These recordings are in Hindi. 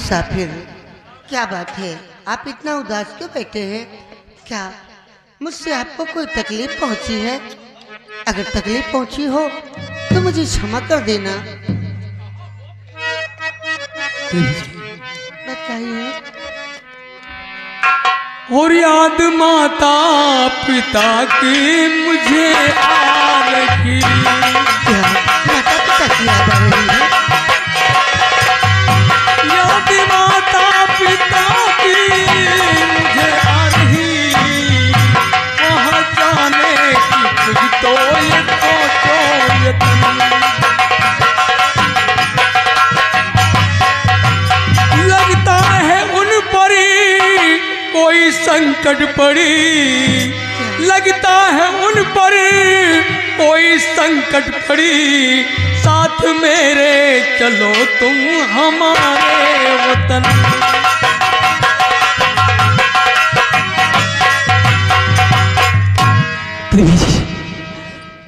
मुसाफिर, क्या बात है, आप इतना उदास क्यों बैठे हैं? क्या मुझसे आपको कोई तकलीफ पहुंची है? अगर तकलीफ पहुंची हो तो मुझे क्षमा कर देना। बताइए। और याद माता पिता की मुझे आ रही। क्या माता पिता की याद आ रही है? याद माता पिता की मुझे आ रही। वहाँ जाने की कुछ तो ये सोचो यतन। लगता है उन पर कोई संकट पड़ी। लगता है उन पर कोई संकट पड़ी। साथ मेरे चलो तुम हमारे वतन।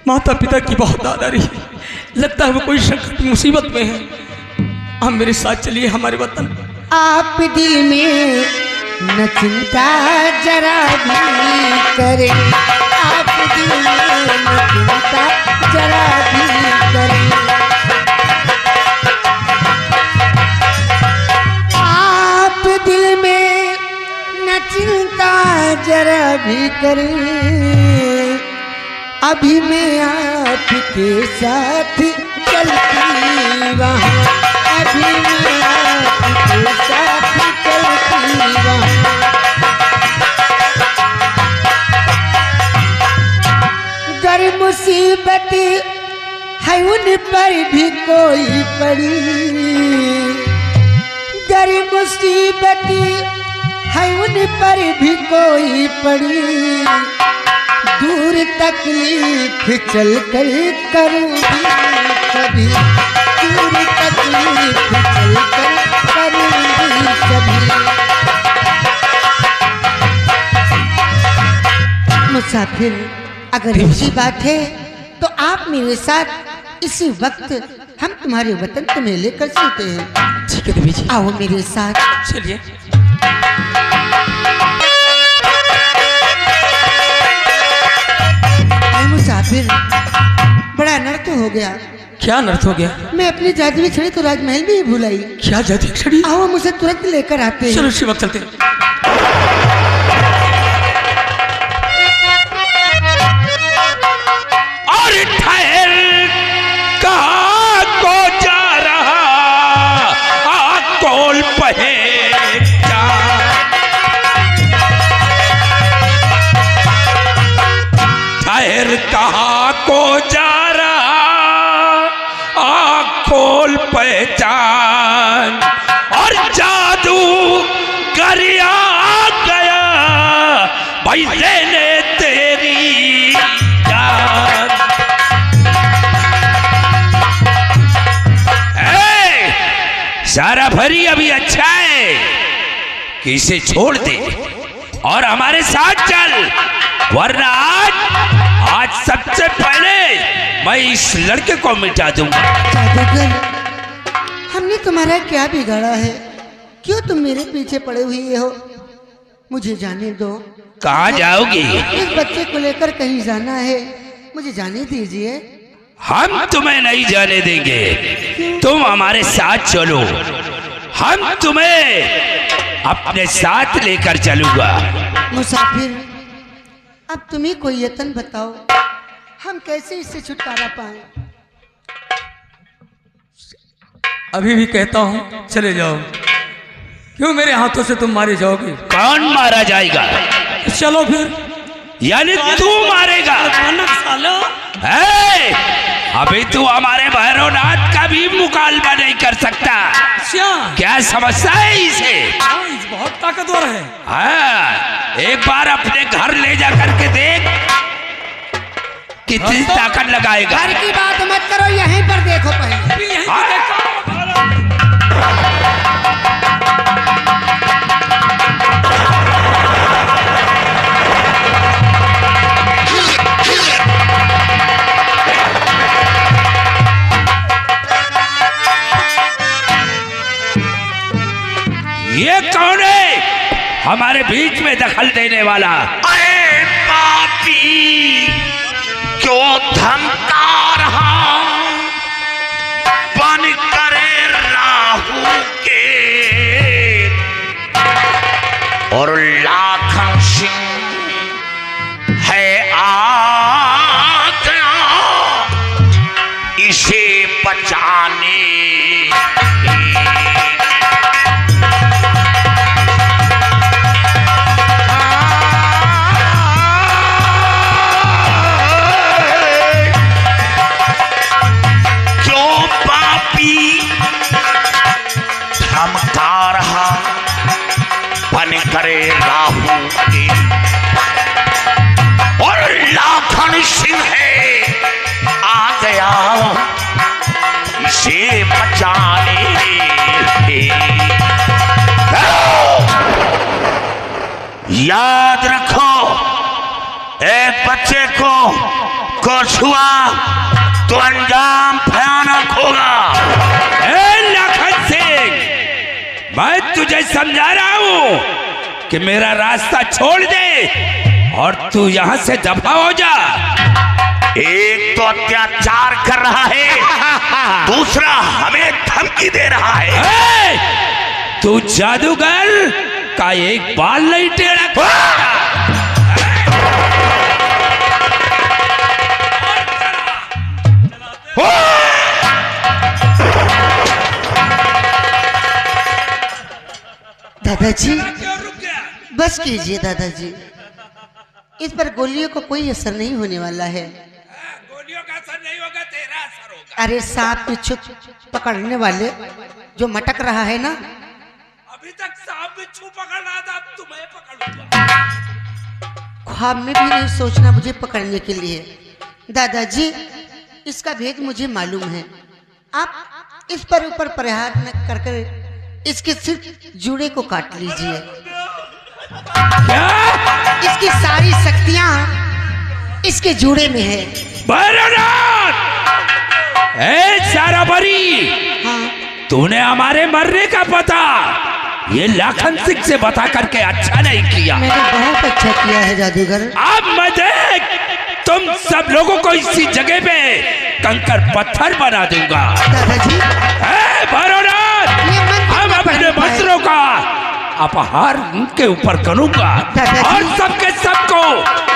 माता पिता की बहुत याद आ रही है। लगता है वो कोई संकट मुसीबत में है। आप मेरे साथ चलिए हमारे वतन। आप दिल में न चिंता जरा भी करें। आप दिल में न चिंता जरा भी करें। आप दिल में न चिंता जरा भी करें। अभी मैं आपके साथ चलती वहाँ। अभी मैं आपके साथ चलती वहाँ। गर मुसीबत है उन पर भी कोई पड़ी। गर मुसीबत है उन पर भी कोई पड़ी। दूर तकलीफ चल कर करूँगी कभी। दूर तकलीफ चल कर करूँगी कभी। मुसाफिर, अगर ऐसी बात है तो आप मेरे साथ इसी वक्त हम तुम्हारे वतन को मेले कर चलते हैं। ठीक है देवी जी, आओ मेरे साथ। चलिए। मुसाफिर, बड़ा अनर्थ हो गया। क्या अनर्थ हो गया? मैं अपनी जादुई छड़ी तो राजमहल में ही भुलाई। क्या जादुई छड़ी? आओ मुझे तुरंत लेकर आते हैं। चलो इसी वक्त चलते हैं। और ठहर कहाँ को जा रहा कोल पहेचा। ठहर कहाँ को जा रहा खोल पहचान। और जादू गरिया गया भाई लेने तेरी जान। सारा भरी अभी अच्छा है कि इसे छोड़ दे और हमारे साथ चल, वरना आज सबसे पहले मैं इस लड़के को मिटा दूंगा। जादूगर, हमने तुम्हारा क्या बिगाड़ा है? क्यों तुम मेरे पीछे पड़े हुए हो? मुझे जाने दो। कहाँ जाओगी? इस बच्चे को लेकर कहीं जाना है, मुझे जाने दीजिए। हम तुम्हें नहीं जाने देंगे, तुम हमारे साथ चलो। हम तुम्हें अपने साथ लेकर चलूंगा। मुसाफिर, अब तुम्हें कोई यत्न बताओ, हम कैसे इससे छुटकारा पाएं? अभी भी कहता हूँ चले जाओ। क्यों मेरे हाथों से तुम मारे जाओगे? कौन मारा जाएगा? चलो फिर। यानी तू मारेगा? अभी तू हमारे भैरवनाथ का भी मुकाबला नहीं कर सकता। क्या समझता है इसे? बहुत ताकतवर है। हाँ, एक बार अपने घर ले जा करके देख कितनी ताकत लगाएगा। घर की बात मत करो, यहीं पर देखो पहले। हमारे बीच में दखल देने वाला? अरे पापी, क्यों धमका रहा बन करे राहु के, और लाखन सिंह है आ गया इसे बचाने। धमका रहा बन करे राहु के, और लाखन सिंह है आ गया इसे बचाने। याद रखो, एक बच्चे को कुछ हुआ तो अंजाम भयानक होगा। लाखन सिंह, मैं तुझे समझा रहा हूं कि मेरा रास्ता छोड़ दे और तू यहां से दफा हो जा। एक तो अत्याचार कर रहा है, दूसरा हमें धमकी दे रहा है। तू जादूगर का एक बाल नहीं टेढ़ा कर। दादाजी बस कीजिए दादाजी, इस पर गोलियों को कोई असर नहीं होने वाला है। गोलियों का असर नहीं होगा, तेरा असर होगा। अरे सांप में छुप पकड़ने वाले जो मटक रहा है ना, अभी तक सांप में छुप पकड़ रहा था, अब तुम्हें पकड़ूंगा। ख्वाब में भी नहीं सोचना मुझे पकड़ने के लिए। दादाजी इसका भेद मुझे मालूम है, आप इस पर ऊपर प्रहार न कर कर इसके सिर्फ जूड़े को काट लीजिए। क्या? इसकी सारी शक्तियां इसके जूड़े में है। सारा बरी, हाँ। तूने हमारे मरने का पता ये लाखन सिंह से बता करके अच्छा नहीं किया। मैंने बहुत अच्छा किया है जादूगर। अब मैं देख तुम सब लोगों को इसी जगह पे कंकर पत्थर बना दूंगा। दादाजी हम अपने मंत्रों का अपहार उनके ऊपर करूंगा और सबके सबको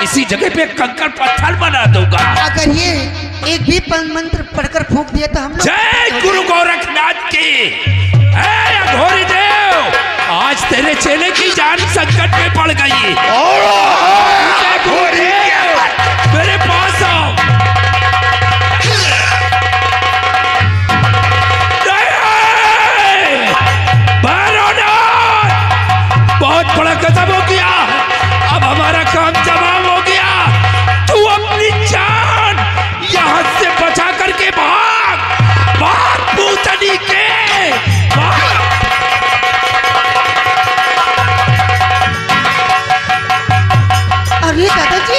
इसी जगह पे कंकर पत्थर बना दूंगा। अगर ये एक भी मंत्र पढ़कर फूंक दिया तो हम जय गुरु गोरखनाथ की। घोरी देव, आज तेरे चेले की जान संकट में पड़ गई। घोरी देव, मेरे पास आओ। बहुत बड़ा गजब हो गया, अब हमारा काम तमाम हो गया। तू अपनी जान यहां से बचा करके भाग, भाग भूतनी के, भाग। अरे दादाजी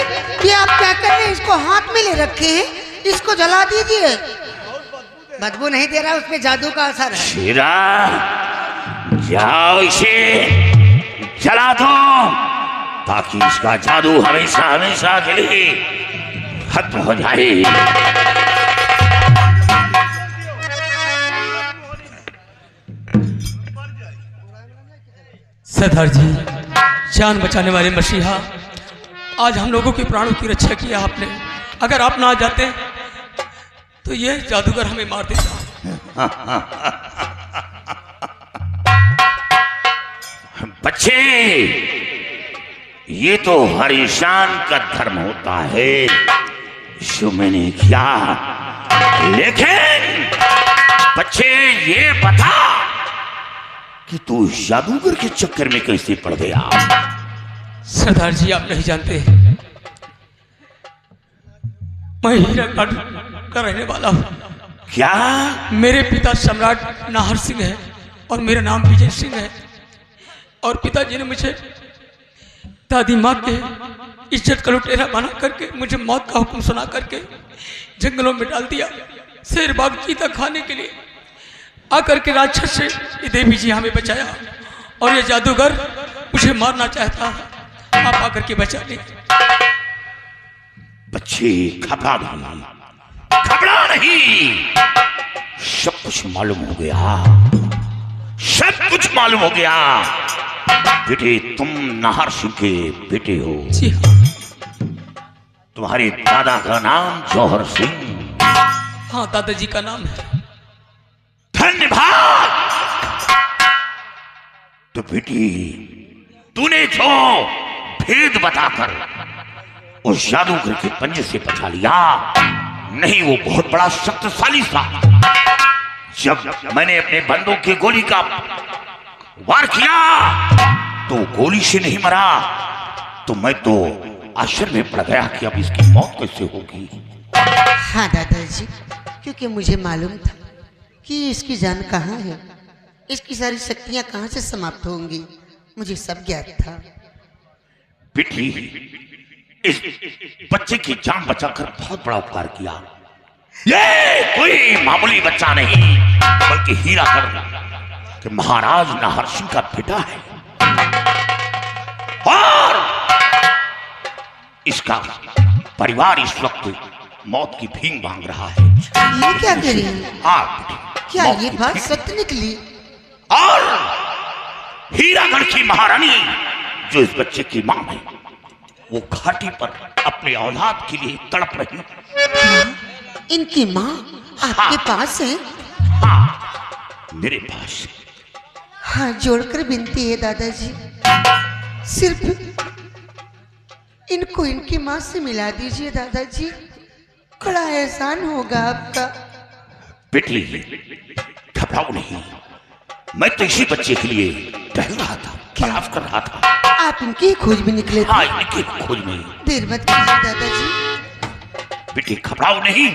ये आप क्या कर रहे हैं? इसको हाथ में ले रखे हैं, इसको जला दीजिए। बदबू नहीं दे रहा, उसमें जादू का असर है। शीरा, जाओ इसे जला दो ताकि इसका जादू हमेशा हमेशा के लिए खत्म हो जाए। सरदार जी, जान बचाने वाले मसीहा, आज हम लोगों के प्राणों की रक्षा किया आपने। अगर आप ना आ जाते तो ये जादूगर हमें मार देता। बच्चे, ये तो हर इंसान का धर्म होता है जो मैंने किया, लेकिन बच्चे ये बता कि तू जादूगर के चक्कर में कैसे पड़ गया? सरदार जी, आप नहीं जानते, मैं हीराकाड का रहने वाला हूँ। क्या? मेरे पिता सम्राट नाहर सिंह है और मेरा नाम विजय सिंह है, और पिताजी ने मुझे दादी माँ के इज्जत का लुटेरा बना करके मुझे मौत का हुक्म सुना करके जंगलों में डाल दिया, शेर बाघ चीता खाने के लिए। आकर के राक्षस से ये देवी जी हमें बचाया, और ये जादूगर मुझे मारना चाहता है, आप आकर के बचा ले। बच्चे घबरा नहीं, सब कुछ मालूम हो गया, सब कुछ मालूम हो गया। बेटे तुम नाहर सिंह के बेटे हो। जी हाँ। तुम्हारे दादा का नाम जौहर सिंह। हाँ दादाजी का नाम है। धन्यवाद। तो बेटी तूने जो भेद बताकर उस जादूगर के पंजे से बचा लिया, नहीं वो बहुत बड़ा शक्तिशाली था। जब मैंने अपने बंदूक की गोली का वार किया तो गोली से नहीं मरा, तो मैं तो आश्चर्य में पड़ गया कि अब इसकी मौत कैसे होगी। हाँ दादाजी, क्योंकि मुझे मालूम था कि इसकी जान कहाँ है, इसकी सारी शक्तियां कहाँ से समाप्त होंगी, मुझे सब ज्ञात था। बेटी इस बच्चे की जान बचाकर बहुत बड़ा उपकार किया। ये कोई मामूली बच्चा नहीं, बल्कि हीरागढ़ के महाराज नाहर सिंह का बेटा है, और इसका परिवार इस वक्त मौत की भीख मांग रहा है। ये क्या करें? हाँ, क्या ये बात सत्य निकली? और हीरागढ़ की महारानी जो इस बच्चे की मां है, वो घाटी पर अपने औलाद के लिए तड़प रही। इनकी माँ आपके पास है? हाँ, मेरे पास। हाँ, जोड़कर विनती है दादाजी, सिर्फ इनको इनकी माँ से मिला दीजिए दादाजी, बड़ा एहसान होगा आपका। बेटी घबराओ नहीं, मैं तो इसी बच्चे के लिए टहल रहा था, प्रयास कर रहा था। आप इनकी खोज में निकले थे? हाँ, इनकी खोज में। देर मत कीजिए दादाजी। बेटी घबराओ नहीं,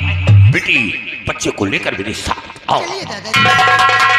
बेटी बच्चे को लेकर मेरे साथ आओ। चलिए दादाजी।